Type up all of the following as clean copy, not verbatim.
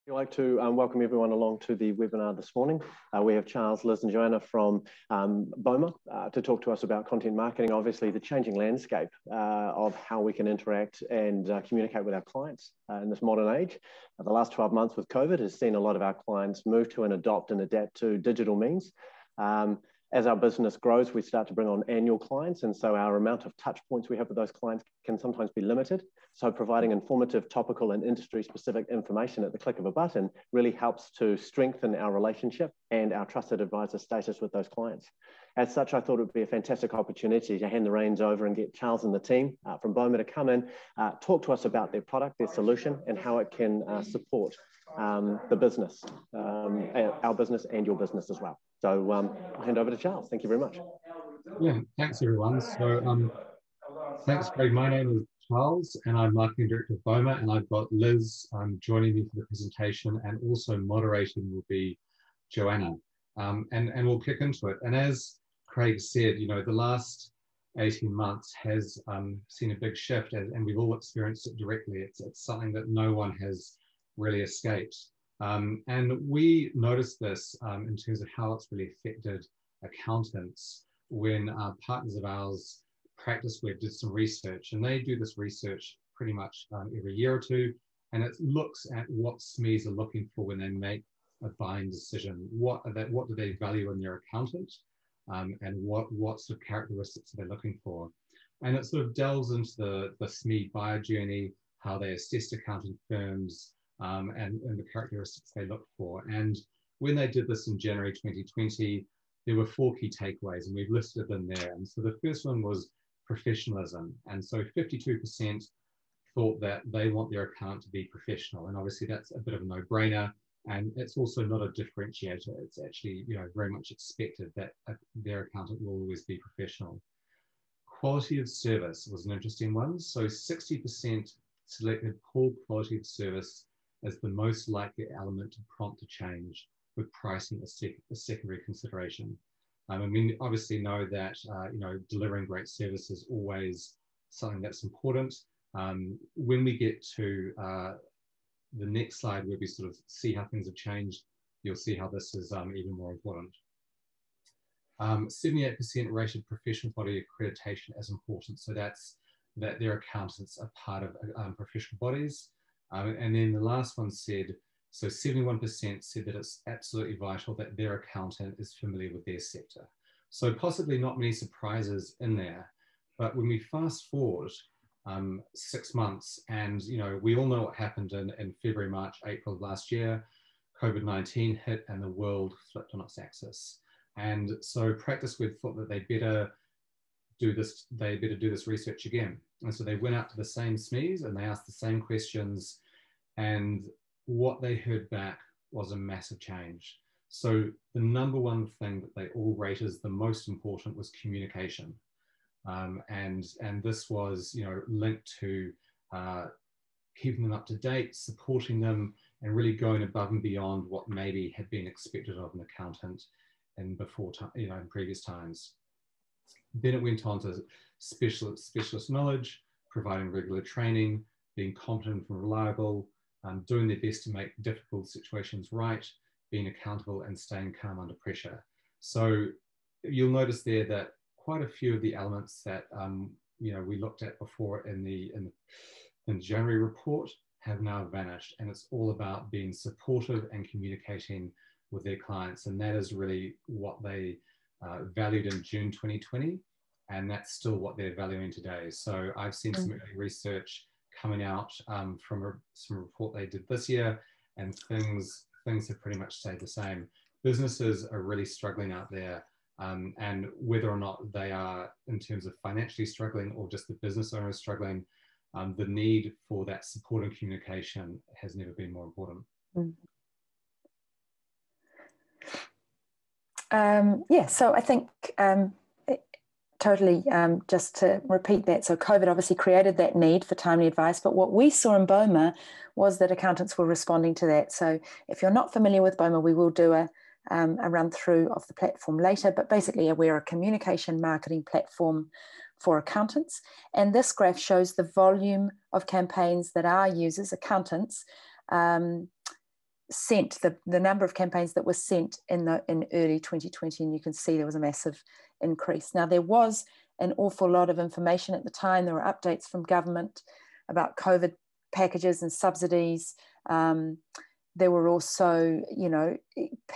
I'd like to welcome everyone along to the webinar this morning. We have Charles, Liz and Joanna from BOMA to talk to us about content marketing, obviously the changing landscape of how we can interact and communicate with our clients in this modern age. The last 12 months with COVID has seen a lot of our clients move to and adopt and adapt to digital means. As our business grows, we start to bring on annual clients, and so our amount of touch points we have with those clients can sometimes be limited. So providing informative, topical and industry-specific information at the click of a button really helps to strengthen our relationship and our trusted advisor status with those clients. As such, I thought it would be a fantastic opportunity to hand the reins over and get Charles and the team from BOMA to come in, talk to us about their product, their solution, and how it can support the business, our business and your business as well. So I'll hand over to Charles. Thank you very much. Yeah, thanks everyone. So thanks, Craig. My name is Charles and I'm Marketing Director of BOMA, and I've got Liz joining me for the presentation, and also moderating will be Joanna. And we'll kick into it. And as Craig said, you know, the last 18 months has seen a big shift, and we've all experienced it directly. It's something that no one has really escaped. And we noticed this in terms of how it's really affected accountants when partners of ours, PracticeWeb, did some research, and they do this research pretty much every year or two, and it looks at what SMEs are looking for when they make a buying decision. What do they value in their accountant, and what sort of characteristics are they looking for? And it sort of delves into the SME buyer journey, how they assess accounting firms, and the characteristics they look for. And when they did this in January 2020, there were 4 key takeaways, and we've listed them there. And so the first one was professionalism. And so 52% thought that they want their accountant to be professional. And obviously that's a bit of a no-brainer. And it's also not a differentiator. It's actually, you know, very much expected that their accountant will always be professional. Quality of service was an interesting one. So 60% selected poor quality of service as the most likely element to prompt a change, with pricing a secondary consideration. And we obviously know that you know, delivering great service is always something that's important. When we get to the next slide, where we sort of see how things have changed, you'll see how this is even more important. 78% rated professional body accreditation as important. So that's that their accountants are part of professional bodies. And then the last one said, so 71% said that it's absolutely vital that their accountant is familiar with their sector. So possibly not many surprises in there, but when we fast forward 6 months, and you know, we all know what happened in February, March, April of last year. COVID-19 hit and the world flipped on its axis. And so PracticeWeb thought that they better do this research again. And so they went out to the same SMEs and they asked the same questions, and what they heard back was a massive change. So the number one thing that they all rate as the most important was communication. And this was, you know, linked to keeping them up to date, supporting them, and really going above and beyond what maybe had been expected of an accountant in previous times. Then it went on to specialist knowledge, providing regular training, being competent and reliable, doing their best to make difficult situations right, being accountable, and staying calm under pressure. So you'll notice there that quite a few of the elements that you know, we looked at before in the January report have now vanished, and it's all about being supportive and communicating with their clients. And that is really what they valued in June 2020, and that's still what they're valuing today. So I've seen some early research coming out from some report they did this year, and things have pretty much stayed the same. Businesses are really struggling out there, and whether or not they are in terms of financially struggling or just the business owners struggling, the need for that support and communication has never been more important. Yeah, so I think totally, just to repeat that, so COVID obviously created that need for timely advice, but what we saw in BOMA was that accountants were responding to that. So if you're not familiar with BOMA, we will do a run through of the platform later, but basically we're a communication marketing platform for accountants. And this graph shows the volume of campaigns that our users, accountants, sent, the number of campaigns that were sent in early 2020, and you can see there was a massive increase. Now, there was an awful lot of information at the time. There were updates from government about COVID packages and subsidies. There were also, you know,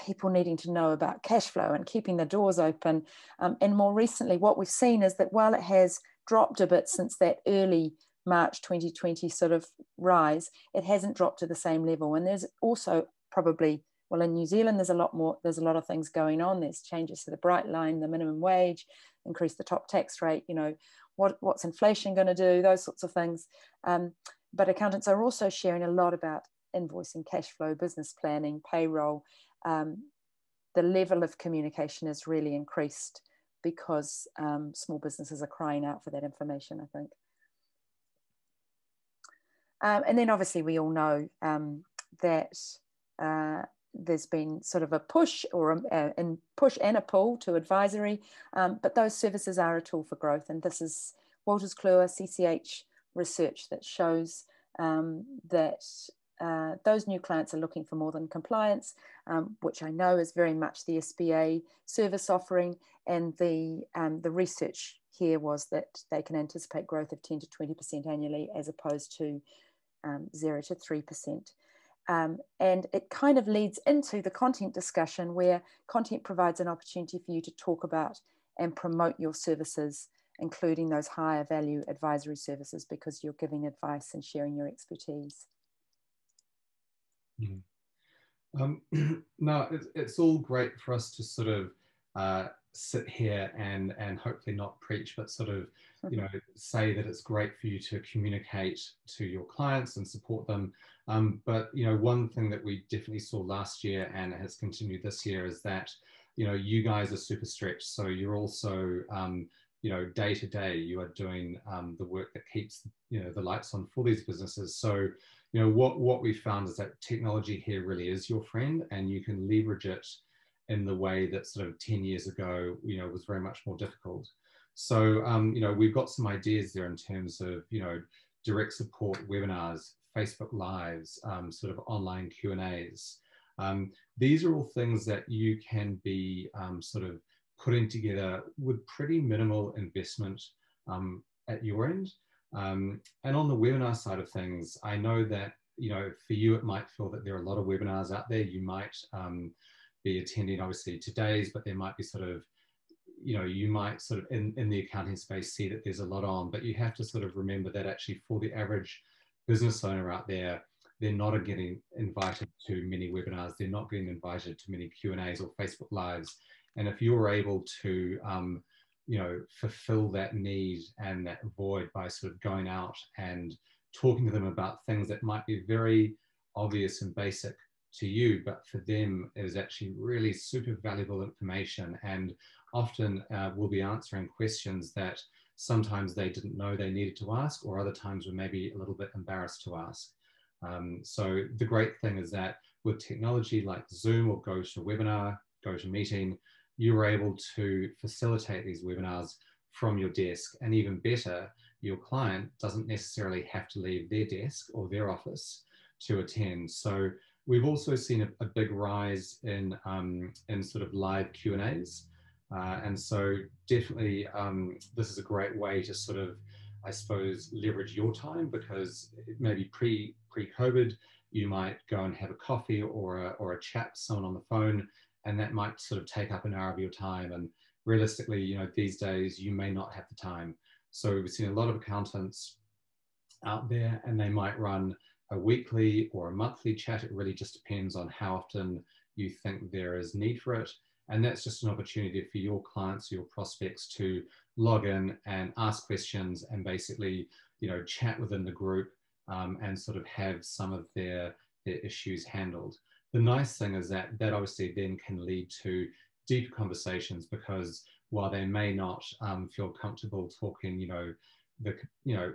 people needing to know about cash flow and keeping the doors open. And more recently, what we've seen is that while it has dropped a bit since that early March 2020 sort of rise, it hasn't dropped to the same level. And there's also probably, well, in New Zealand, there's a lot of things going on. There's changes to the Bright Line, the minimum wage, increase the top tax rate, you know, what's inflation going to do, those sorts of things. But accountants are also sharing a lot about invoicing, cash flow, business planning, payroll. The level of communication has really increased because small businesses are crying out for that information, I think. And then obviously we all know that there's been sort of a push or a push and a pull to advisory, but those services are a tool for growth. And this is Wolters Kluwer CCH research that shows that those new clients are looking for more than compliance, which I know is very much the SBA service offering. And the research here was that they can anticipate growth of 10 to 20% annually, as opposed to 0 to 3%. And it kind of leads into the content discussion, where content provides an opportunity for you to talk about and promote your services, including those higher value advisory services, because you're giving advice and sharing your expertise. No, it's all great for us to sort of sit here and hopefully not preach, but sort of, you know, say that it's great for you to communicate to your clients and support them. But, you know, one thing that we definitely saw last year and has continued this year is that, you know, you guys are super stretched. So you're also, you know, day to day, you are doing the work that keeps, you know, the lights on for these businesses. So, you know, what we found is that technology here really is your friend, and you can leverage it in the way that sort of 10 years ago, you know, was very much more difficult. So, you know, we've got some ideas there in terms of, you know, direct support webinars, Facebook Lives, sort of online Q&As. These are all things that you can be sort of putting together with pretty minimal investment at your end. And on the webinar side of things, I know that, you know, for you, it might feel that there are a lot of webinars out there. You might be attending obviously today's, but there might be sort of, you know, you might sort of in the accounting space see that there's a lot on, but you have to sort of remember that actually for the average business owner out there, they're not getting invited to many webinars. They're not getting invited to many Q&As or Facebook Lives. And if you're able to, you know, fulfill that need and that void by sort of going out and talking to them about things that might be very obvious and basic to you, but for them it is actually really super valuable information, and often will be answering questions that sometimes they didn't know they needed to ask, or other times were maybe a little bit embarrassed to ask. So the great thing is that with technology like Zoom or GoToWebinar, GoToMeeting, you're able to facilitate these webinars from your desk, and even better, your client doesn't necessarily have to leave their desk or their office to attend. So we've also seen a big rise in sort of live Q&As. And so definitely this is a great way to sort of, I suppose, leverage your time, because maybe pre-COVID, you might go and have a coffee or a chat with someone on the phone, and that might sort of take up an hour of your time. And realistically, you know, these days you may not have the time. So we've seen a lot of accountants out there, and they might run a weekly or a monthly chat. It really just depends on how often you think there is need for it. And that's just an opportunity for your clients, your prospects, to log in and ask questions and basically, you know, chat within the group and sort of have some of their issues handled. The nice thing is that obviously then can lead to deep conversations, because while they may not feel comfortable talking, you know,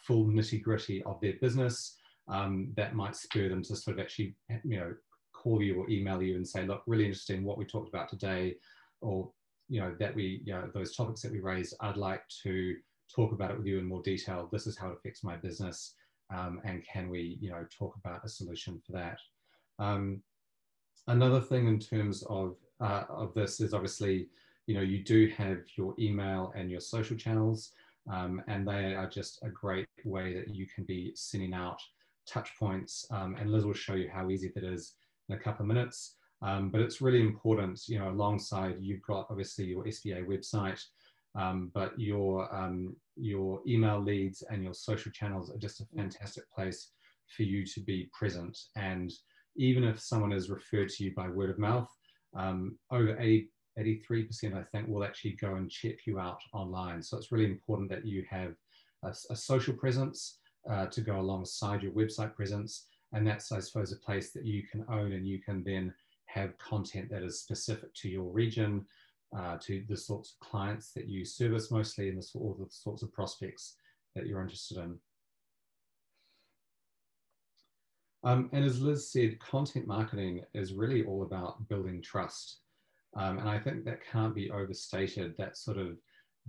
full nitty-gritty of their business, that might spur them to sort of actually, you know, call you or email you and say, look, really interested in what we talked about today, or, you know, that we, you know, those topics that we raised, I'd like to talk about it with you in more detail. This is how it affects my business. And can we, you know, talk about a solution for that? Another thing in terms of this is obviously, you do have your email and your social channels, and they are just a great way that you can be sending out touch points, and Liz will show you how easy that is in a couple of minutes. But it's really important, alongside, you've got obviously your SBA website, but your email leads and your social channels are just a fantastic place for you to be present. And even if someone is referred to you by word of mouth, over 83%, I think, will actually go and check you out online. So it's really important that you have a social presence to go alongside your website presence. And that's, I suppose, a place that you can own, and you can then have content that is specific to your region, to the sorts of clients that you service mostly, and all the sorts of prospects that you're interested in. And as Liz said, content marketing is really all about building trust. And I think that can't be overstated. That sort of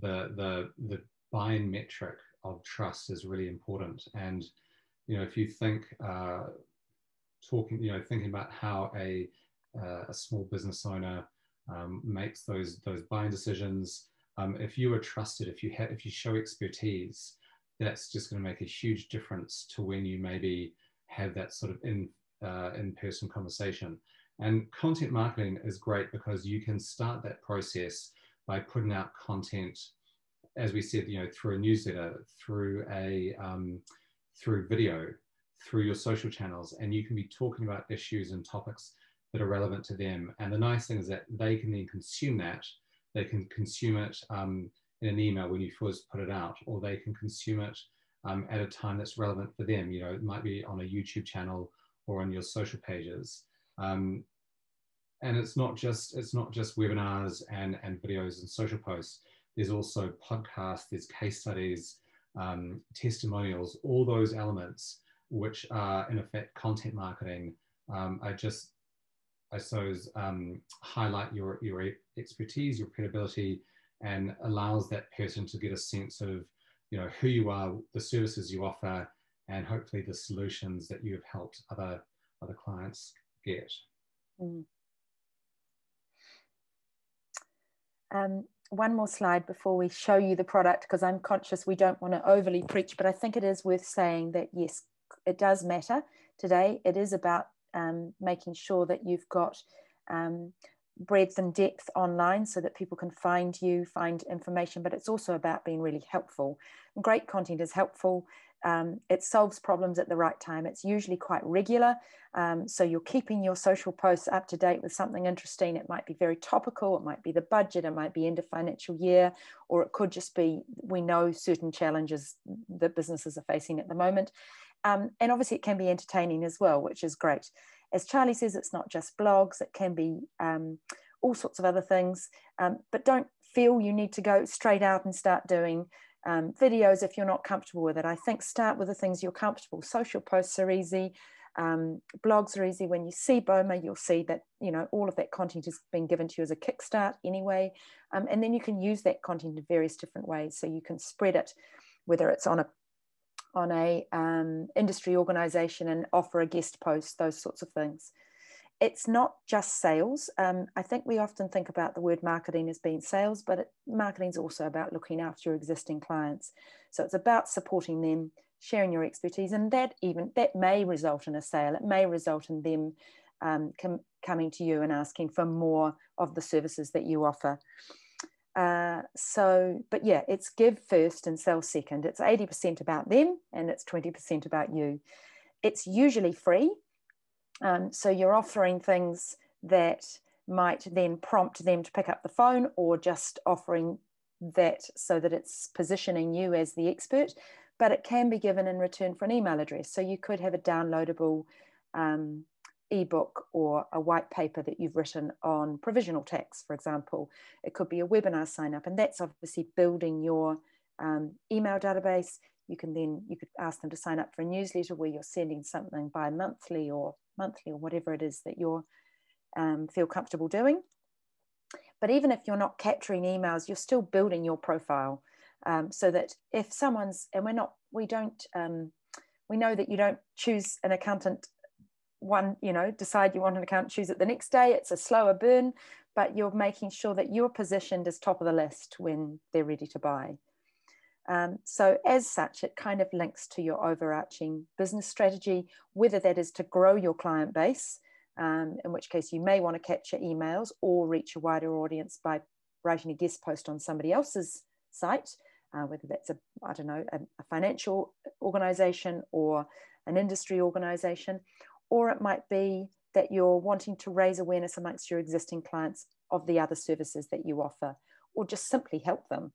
the buying metric of trust is really important. And, if you think, thinking about how a small business owner makes those buying decisions, if you are trusted, if you show expertise, that's just going to make a huge difference to when you maybe have that sort of in-person conversation. And content marketing is great because you can start that process by putting out content, as we said, through a newsletter, through video, through your social channels, and you can be talking about issues and topics that are relevant to them. And the nice thing is that they can then consume that. They can consume it in an email when you first put it out, or they can consume it at a time that's relevant for them. It might be on a YouTube channel or on your social pages. And it's not just webinars and videos and social posts. There's also podcasts, there's case studies, testimonials, all those elements, which are in effect content marketing, I suppose, highlight your expertise, your credibility, and allows that person to get a sense of, who you are, the services you offer, and hopefully the solutions that you have helped other clients get. One more slide before we show you the product, because I'm conscious we don't want to overly preach, but I think it is worth saying that yes, it does matter today. It is about making sure that you've got breadth and depth online so that people can find you, find information, but it's also about being really helpful. Great content is helpful. It solves problems at the right time. It's usually quite regular. So you're keeping your social posts up to date with something interesting. It might be very topical. It might be the budget. It might be end of financial year, or it could just be, we know certain challenges that businesses are facing at the moment. And obviously it can be entertaining as well, which is great. As Charlie says, it's not just blogs. It can be all sorts of other things, but don't feel you need to go straight out and start doing videos if you're not comfortable with it. I think start with the things you're comfortable. Social posts are easy. Blogs are easy. When you see BOMA, you'll see that, all of that content has been given to you as a kickstart anyway. And then you can use that content in various different ways. So you can spread it, whether it's on a industry organization and offer a guest post, those sorts of things. It's not just sales. I think we often think about the word marketing as being sales, but marketing is also about looking after your existing clients. So it's about supporting them, sharing your expertise, and that may result in a sale. It may result in them coming to you and asking for more of the services that you offer. But yeah, it's give first and sell second. It's 80% about them and it's 20% about you. It's usually free. So you're offering things that might then prompt them to pick up the phone, or just offering that so that it's positioning you as the expert, but it can be given in return for an email address. So you could have a downloadable ebook or a white paper that you've written on provisional tax, for example. It could be a webinar sign up, and that's obviously building your email database. You could ask them to sign up for a newsletter where you're sending something bi-monthly or monthly or whatever it is that you feel comfortable doing. But even if you're not capturing emails, you're still building your profile, so that if someone's, and we know that you don't choose an accountant one, you know, decide you want an account, choose it the next day. It's a slower burn, but you're making sure that you're positioned as top of the list when they're ready to buy. So as such, it kind of links to your overarching business strategy, whether that is to grow your client base, in which case you may want to capture emails or reach a wider audience by writing a guest post on somebody else's site, whether that's a financial organization or an industry organization, or it might be that you're wanting to raise awareness amongst your existing clients of the other services that you offer, or just simply help them.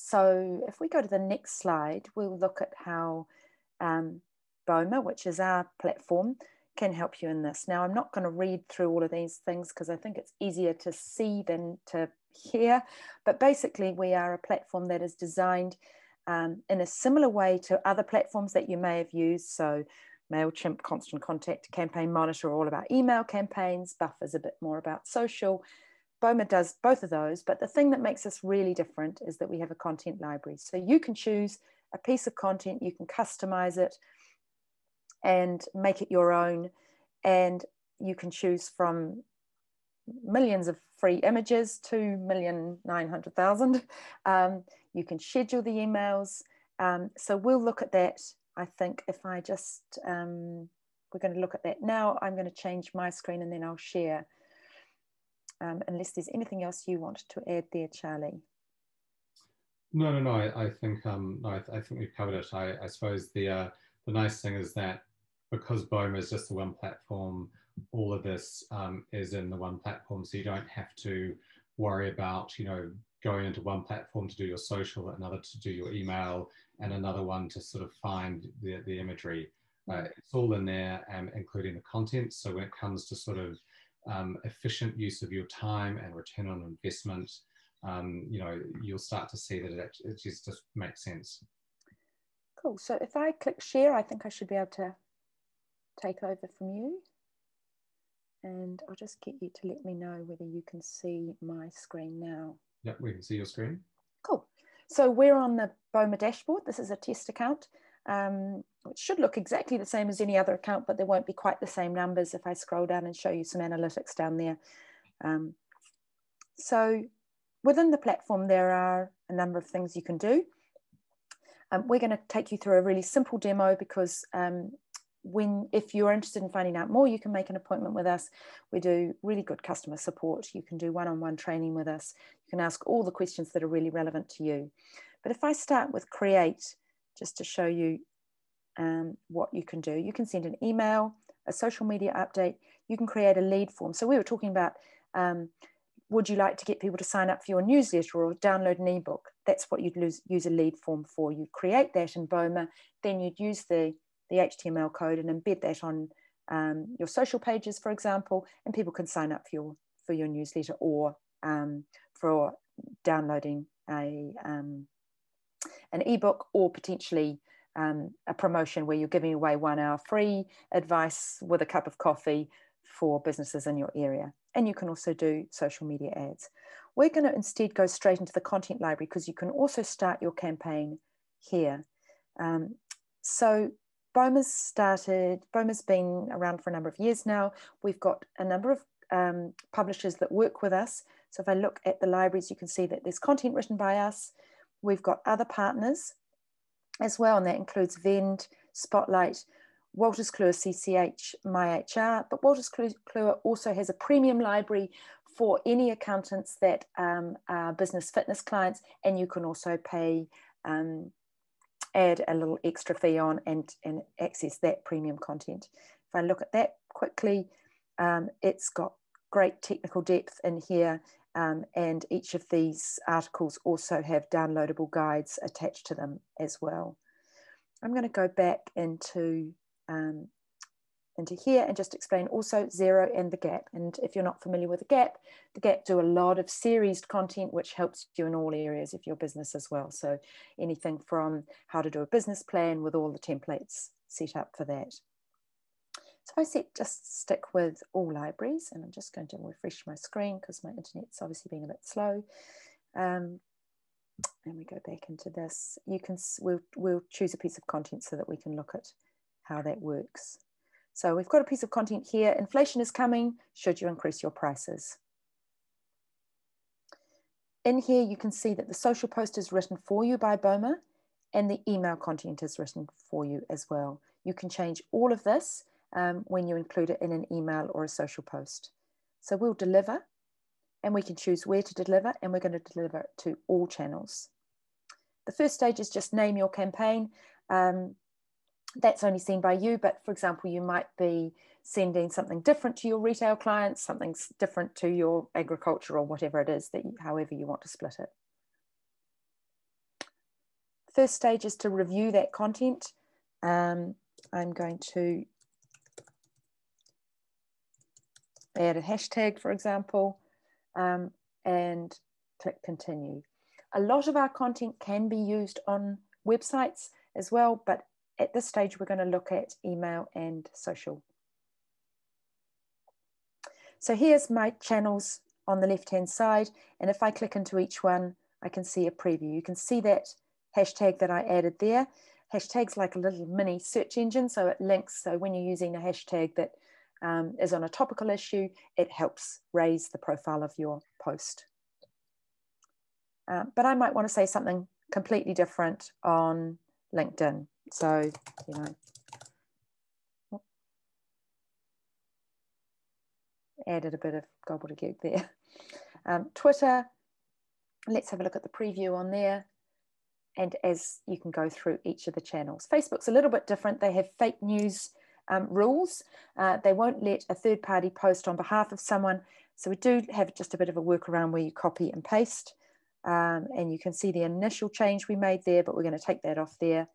So if we go to the next slide, we'll look at how BOMA, which is our platform, can help you in this. Now, I'm not going to read through all of these things because I think it's easier to see than to hear, but basically we are a platform that is designed in a similar way to other platforms that you may have used. So MailChimp, Constant Contact, Campaign Monitor are all about email campaigns. Buffer's a bit more about social. BOMA does both of those, but the thing that makes us really different is that we have a content library. So you can choose a piece of content, you can customize it and make it your own, and you can choose from millions of free images to 1,900,000. You can schedule the emails. So we'll look at that. I think if I just, we're going to look at that now. I'm going to change my screen and then I'll share. Unless there's anything else you want to add there, Charlie. No. I think I think we've covered it. I suppose the nice thing is that because BOMA is just the one platform, all of this is in the one platform, so you don't have to worry about, you know, going into one platform to do your social, another to do your email, and another one to sort of find the imagery. It's all in there, including the content. So when it comes to sort of efficient use of your time and return on investment, you know, you'll start to see that it just makes sense. Cool. So if I click share, I think I should be able to take over from you. And I'll just get you to let me know whether you can see my screen now. Yep, we can see your screen. Cool. So we're on the BOMA dashboard. This is a test account. It should look exactly the same as any other account, but there won't be quite the same numbers if I scroll down and show you some analytics down there. So within the platform, there are a number of things you can do. We're going to take you through a really simple demo because if you're interested in finding out more, you can make an appointment with us. We do really good customer support. You can do one-on-one training with us. You can ask all the questions that are really relevant to you. But if I start with create, just to show you what you can do, you can send an email, a social media update, you can create a lead form. So we were talking about, would you like to get people to sign up for your newsletter or download an ebook? That's what you'd use a lead form for. You'd create that in BOMA, then you'd use the HTML code and embed that on your social pages, for example, and people can sign up for your newsletter or for downloading an ebook, or potentially a promotion where you're giving away 1 hour free advice with a cup of coffee for businesses in your area. And you can also do social media ads. We're going to instead go straight into the content library because you can also start your campaign here. So BOMA's been around for a number of years now. We've got a number of publishers that work with us. So if I look at the libraries, you can see that there's content written by us. We've got other partners as well, and that includes Vend, Spotlight, Wolters Kluwer, CCH, MyHR, but Wolters Kluwer also has a premium library for any accountants that are business fitness clients, and you can also pay, add a little extra fee on and access that premium content. If I look at that quickly, it's got great technical depth in here, and each of these articles also have downloadable guides attached to them as well. I'm going to go back into here and just explain also Xero and The Gap. And if you're not familiar with The Gap do a lot of series content which helps you in all areas of your business as well. So anything from how to do a business plan with all the templates set up for that. So I said just stick with all libraries, and I'm just going to refresh my screen because my internet's obviously being a bit slow. And we go back into this. We'll choose a piece of content so that we can look at how that works. So we've got a piece of content here. Inflation is coming. Should you increase your prices? In here, you can see that the social post is written for you by BOMA and the email content is written for you as well. You can change all of this when you include it in an email or a social post. So we'll deliver and we can choose where to deliver, and we're going to deliver it to all channels. The first stage is just name your campaign. That's only seen by you, but for example, you might be sending something different to your retail clients, something different to your agriculture or whatever it is, that however you want to split it. First stage is to review that content. I'm going to add a hashtag, for example, and click continue. A lot of our content can be used on websites as well, but at this stage, we're going to look at email and social. So here's my channels on the left-hand side. And if I click into each one, I can see a preview. You can see that hashtag that I added there. Hashtag's like a little mini search engine, so it links. So when you're using a hashtag that is on a topical issue, it helps raise the profile of your post. But I might want to say something completely different on LinkedIn. So, you know, added a bit of gobbledygook there. Twitter, let's have a look at the preview on there. And as you can go through each of the channels. Facebook's a little bit different. They have fake news rules. They won't let a third party post on behalf of someone. So we do have just a bit of a workaround where you copy and paste. And you can see the initial change we made there, but we're going to take that off there.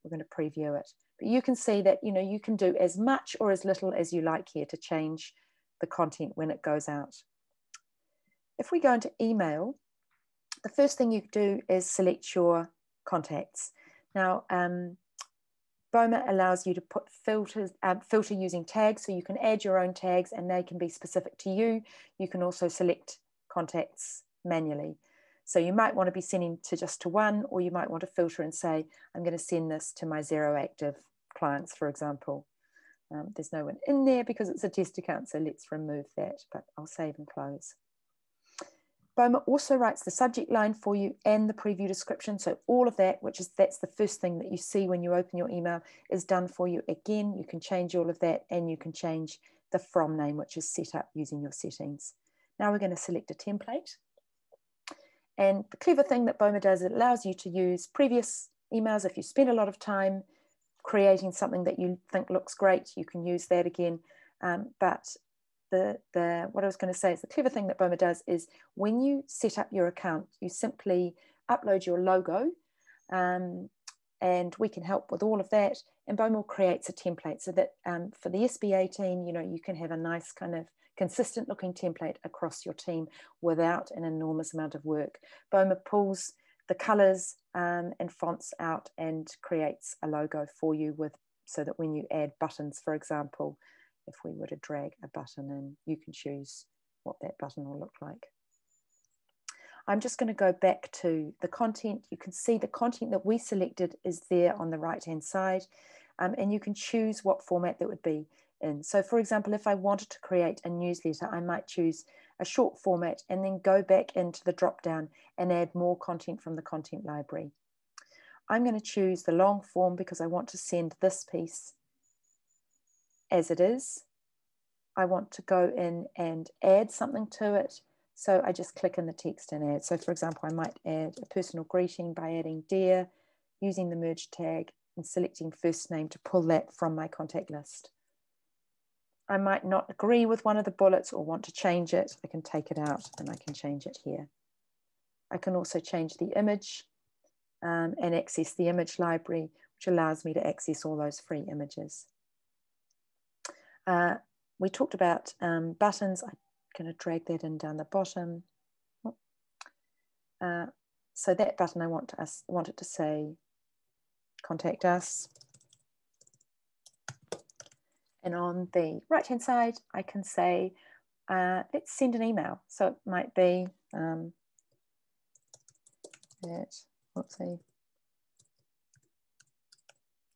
We're going to preview it. But you can see that, you know, you can do as much or as little as you like here to change the content when it goes out. If we go into email, the first thing you do is select your contacts. Now, BOMA allows you to put filters, filter using tags, so you can add your own tags and they can be specific to you. You can also select contacts manually. So you might want to be sending to one, or you might want to filter and say, I'm going to send this to my 0 active clients, for example. There's no one in there because it's a test account, so let's remove that, but I'll save and close. BOMA also writes the subject line for you and the preview description. So all of that, that's the first thing that you see when you open your email, is done for you. Again, you can change all of that, and you can change the from name, which is set up using your settings. Now we're going to select a template. And the clever thing that BOMA does, it allows you to use previous emails. If you spend a lot of time creating something that you think looks great, you can use that again. But what I was going to say is the clever thing that BOMA does is when you set up your account, you simply upload your logo, and we can help with all of that. And BOMA creates a template so that for the SBA team, you know, you can have a nice kind of consistent looking template across your team without an enormous amount of work. BOMA pulls the colors and fonts out and creates a logo for you so that when you add buttons, for example, if we were to drag a button in, you can choose what that button will look like. I'm just going to go back to the content. You can see the content that we selected is there on the right-hand side, and you can choose what format that would be in. So for example, if I wanted to create a newsletter, I might choose a short format and then go back into the drop-down and add more content from the content library. I'm going to choose the long form because I want to send this piece as it is. I want to go in and add something to it. So I just click in the text and add. So for example, I might add a personal greeting by adding dear, using the merge tag and selecting first name to pull that from my contact list. I might not agree with one of the bullets or want to change it. I can take it out and I can change it here. I can also change the image and access the image library, which allows me to access all those free images. We talked about buttons. I'm going to drag that in down the bottom. So that button, I want it to say, contact us. And on the right-hand side, I can say, let's send an email. So it might be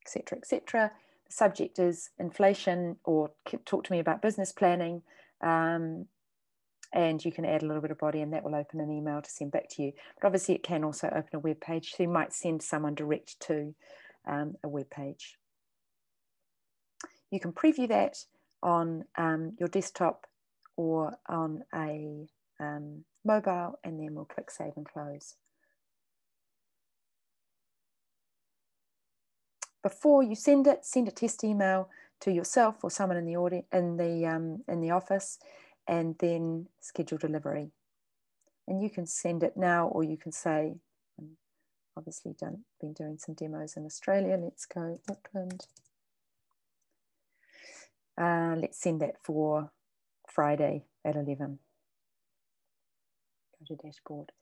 etc., etc. subject is inflation, or talk to me about business planning, and you can add a little bit of body, and that will open an email to send back to you. But obviously it can also open a web page, so you might send someone direct to a web page. You can preview that on your desktop or on a mobile, and then we'll click Save and Close. Before you send it, send a test email to yourself or someone in the office, and then schedule delivery. And you can send it now, or you can say, obviously been doing some demos in Australia. Let's go Auckland. Let's send that for Friday at 11. Go to dashboard.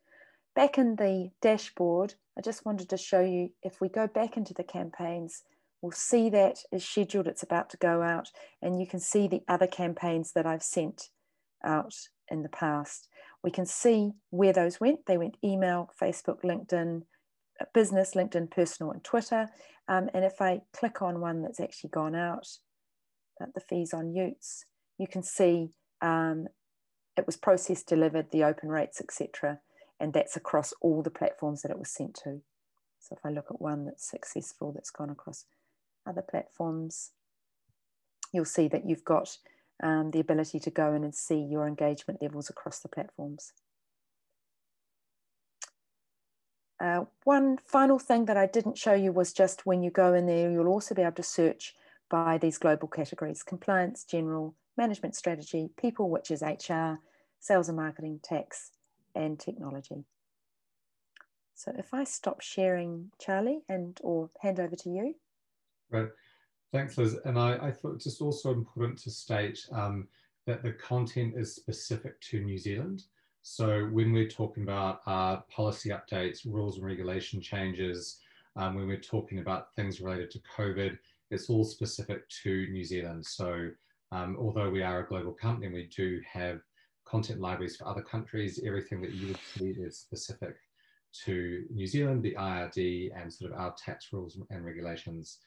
Back in the dashboard, I just wanted to show you, if we go back into the campaigns, we'll see that is scheduled, it's about to go out, and you can see the other campaigns that I've sent out in the past. We can see where those went. They went email, Facebook, LinkedIn, business, LinkedIn, personal, and Twitter. And if I click on one that's actually gone out, the fees on Utes, you can see it was processed, delivered, the open rates, etc. And that's across all the platforms that it was sent to. So if I look at one that's successful, that's gone across other platforms, you'll see that you've got the ability to go in and see your engagement levels across the platforms. One final thing that I didn't show you was just when you go in there, you'll also be able to search by these global categories: compliance, general, management strategy, people, which is HR, sales and marketing, tax, and technology. So if I stop sharing, Charlie, or hand over to you. Right. Thanks, Liz. And I thought just also important to state that the content is specific to New Zealand. So when we're talking about policy updates, rules and regulation changes, when we're talking about things related to COVID, it's all specific to New Zealand. So although we are a global company, we do have content libraries for other countries. Everything that you would see is specific to New Zealand, the IRD, and sort of our tax rules and regulations.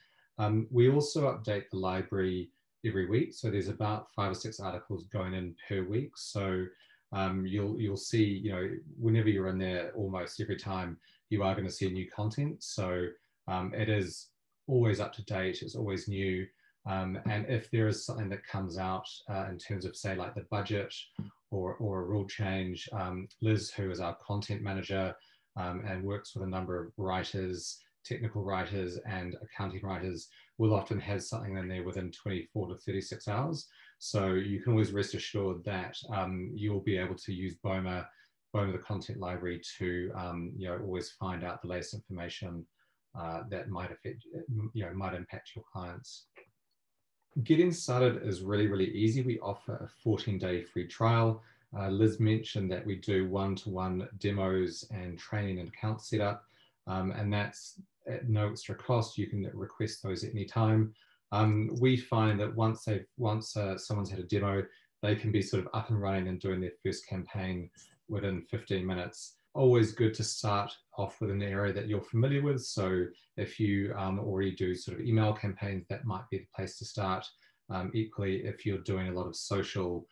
We also update the library every week. So there's about 5 or 6 articles going in per week. So you'll see, you know, whenever you're in there, almost every time you are going to see new content. So it is always up to date. It's always new. And if there is something that comes out in terms of, say, like the budget or a rule change, Liz, who is our content manager and works with a number of writers, technical writers and accounting writers, will often have something in there within 24 to 36 hours. So you can always rest assured that you'll be able to use BOMA, the content library, to you know, always find out the latest information that might affect, you know, might impact your clients. Getting started is really, really easy. We offer a 14-day free trial. Liz mentioned that we do one-to-one demos and training and account setup, and that's at no extra cost. You can request those at any time. We find that once someone's had a demo, they can be sort of up and running and doing their first campaign within 15 minutes. Always good to start off with an area that you're familiar with. So if you already do sort of email campaigns, that might be the place to start. Equally, if you're doing a lot of social,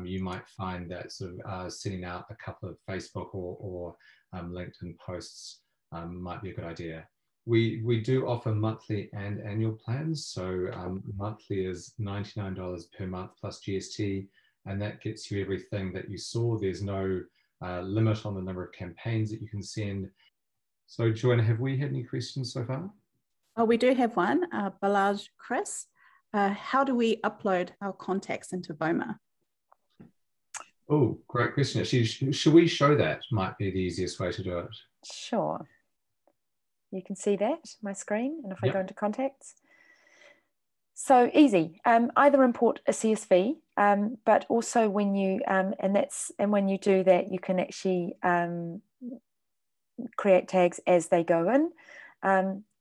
you might find that sort of sending out a couple of Facebook or LinkedIn posts might be a good idea. We do offer monthly and annual plans. So monthly is $99 per month plus GST, and that gets you everything that you saw. There's no limit on the number of campaigns that you can send. So Joanna, have we had any questions so far? Oh, we do have one. Balaj Chris, how do we upload our contacts into BOMA? Oh, great question. Actually, should we show that? Might be the easiest way to do it. Sure. You can see that, my screen, and if I go into contacts. So easy, either import a CSV, but also when you, when you do that, you can actually create tags as they go in.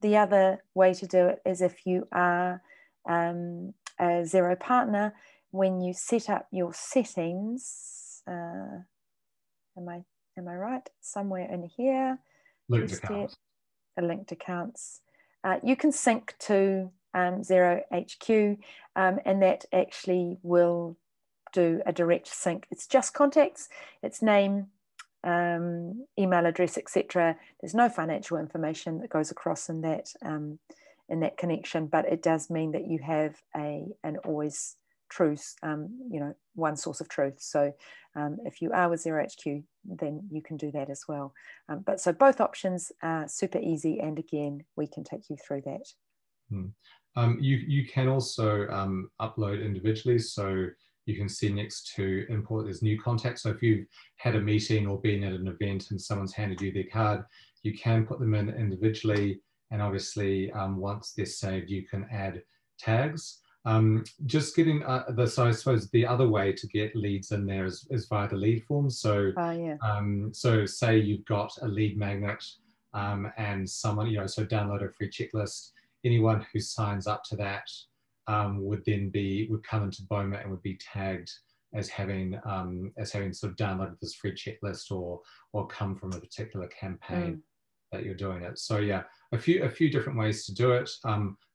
The other way to do it is if you are a Xero partner, when you set up your settings, am I right? Somewhere in here. Linked accounts. Linked accounts. You can sync to Xero HQ, and that actually will do a direct sync. It's just contacts, it's name, email address, etc. There's no financial information that goes across in that connection, but it does mean that you have an always truth, one source of truth. So if you are with Xero HQ, then you can do that as well. But so both options are super easy, and again, we can take you through that. You can also upload individually, so you can see next to import, there's new contacts. So if you've had a meeting or been at an event and someone's handed you their card, you can put them in individually, and obviously once they're saved, you can add tags. Just getting so I suppose the other way to get leads in there is via the lead form. So so say you've got a lead magnet and someone, so download a free checklist. Anyone who signs up to that would come into BOMA and would be tagged as having sort of downloaded this free checklist or come from a particular campaign that you're doing it. So yeah, a few different ways to do it.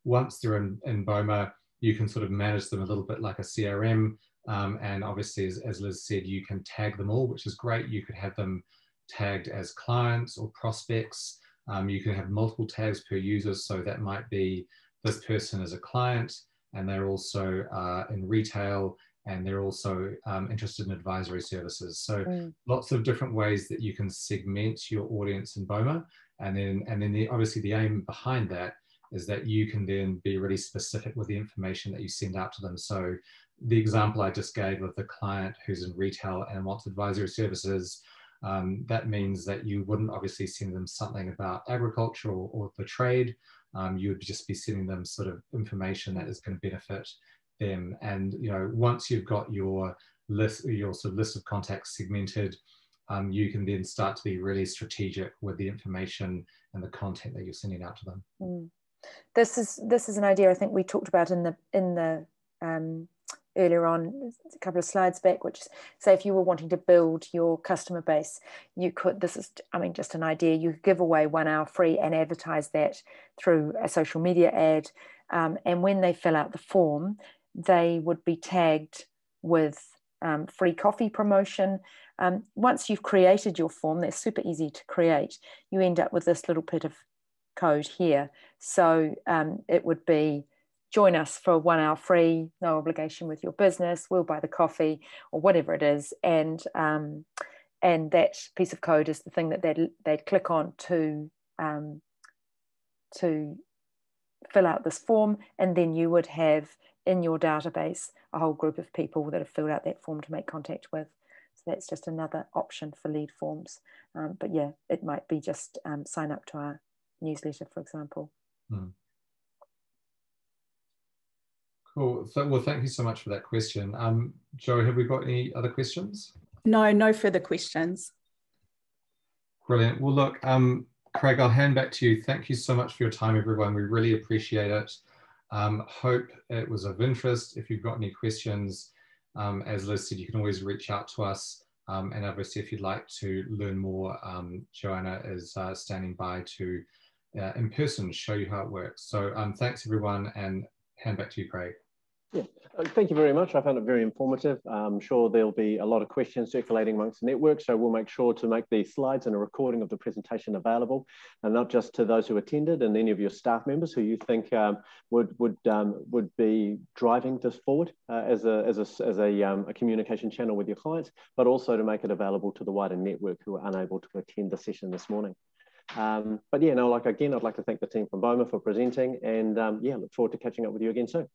Once they're in BOMA, you can sort of manage them a little bit like a CRM, and obviously, as Liz said, you can tag them all, which is great. You could have them tagged as clients or prospects. You can have multiple tags per user, so that might be this person is a client, and they're also in retail, and they're also interested in advisory services. So lots of different ways that you can segment your audience in BOMA, and then obviously the aim behind that is that you can then be really specific with the information that you send out to them. So the example I just gave of the client who's in retail and wants advisory services, that means that you wouldn't obviously send them something about agriculture or the trade. You would just be sending them sort of information that is going to benefit them. And once you've got your list of contacts segmented, you can then start to be really strategic with the information and the content that you're sending out to them. This is an idea I think we talked about in the earlier on, a couple of slides back, which is, say if you were wanting to build your customer base, you could, this is, just an idea, you could give away 1 hour free and advertise that through a social media ad. And when they fill out the form, they would be tagged with free coffee promotion. Once you've created your form, they're super easy to create. You end up with this little bit of code here. So it would be, join us for 1 hour free, no obligation with your business, we'll buy the coffee, or whatever it is. And that piece of code is the thing that they'd click on to fill out this form. And then you would have in your database a whole group of people that have filled out that form to make contact with. So that's just another option for lead forms. But yeah, it might be just sign up to our newsletter, for example. Cool. So, well, thank you so much for that question. Jo, have we got any other questions? No further questions. Brilliant. Well, look, Craig, I'll hand back to you. Thank you so much for your time, everyone. We really appreciate it. Hope it was of interest. If you've got any questions, as Liz said, you can always reach out to us. And obviously, if you'd like to learn more, Joanna is standing by to, in person, show you how it works. So thanks, everyone, and hand back to you, Craig. Yeah, thank you very much. I found it very informative. I'm sure there'll be a lot of questions circulating amongst the network, so we'll make sure to make the slides and a recording of the presentation available, and not just to those who attended and any of your staff members who you think would be driving this forward as a communication channel with your clients, but also to make it available to the wider network who are unable to attend the session this morning. But yeah, no, again, I'd like to thank the team from BOMA for presenting, and yeah, look forward to catching up with you again soon.